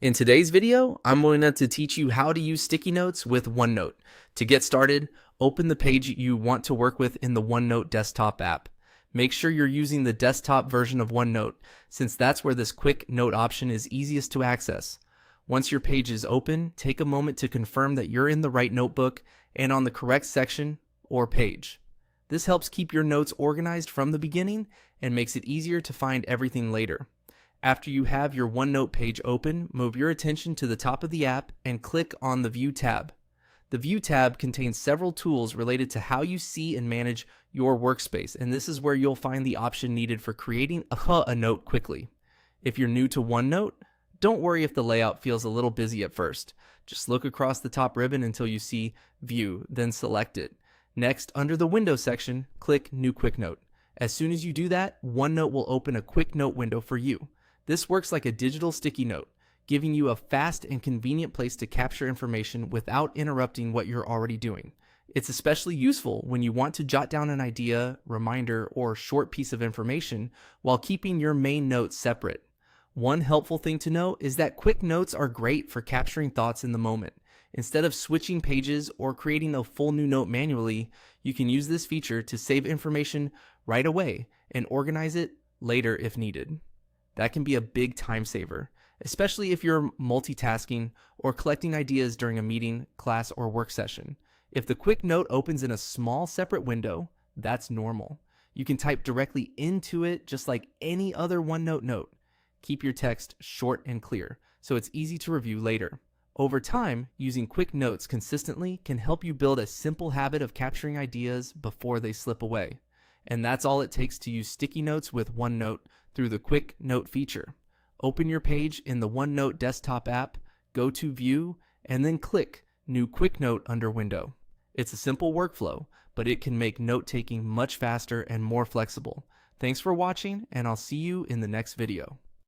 In today's video, I'm going to teach you how to use sticky notes with OneNote. To get started, open the page you want to work with in the OneNote desktop app. Make sure you're using the desktop version of OneNote, since that's where this quick note option is easiest to access. Once your page is open, take a moment to confirm that you're in the right notebook and on the correct section or page. This helps keep your notes organized from the beginning and makes it easier to find everything later. After you have your OneNote page open, move your attention to the top of the app and click on the View tab. The View tab contains several tools related to how you see and manage your workspace, and this is where you'll find the option needed for creating a note quickly. If you're new to OneNote, don't worry if the layout feels a little busy at first. Just look across the top ribbon until you see View, then select it. Next, under the Window section, click New Quick Note. As soon as you do that, OneNote will open a Quick Note window for you. This works like a digital sticky note, giving you a fast and convenient place to capture information without interrupting what you're already doing. It's especially useful when you want to jot down an idea, reminder, or short piece of information while keeping your main notes separate. One helpful thing to know is that quick notes are great for capturing thoughts in the moment. Instead of switching pages or creating a full new note manually, you can use this feature to save information right away and organize it later if needed. That can be a big time saver, especially if you're multitasking or collecting ideas during a meeting, class, or work session. If the quick note opens in a small separate window, that's normal. You can type directly into it just like any other OneNote note. Keep your text short and clear, so it's easy to review later. Over time, using quick notes consistently can help you build a simple habit of capturing ideas before they slip away. And that's all it takes to use sticky notes with OneNote through the Quick Note feature. Open your page in the OneNote desktop app, go to View, and then click New Quick Note under Window. It's a simple workflow, but it can make note-taking much faster and more flexible. Thanks for watching, and I'll see you in the next video.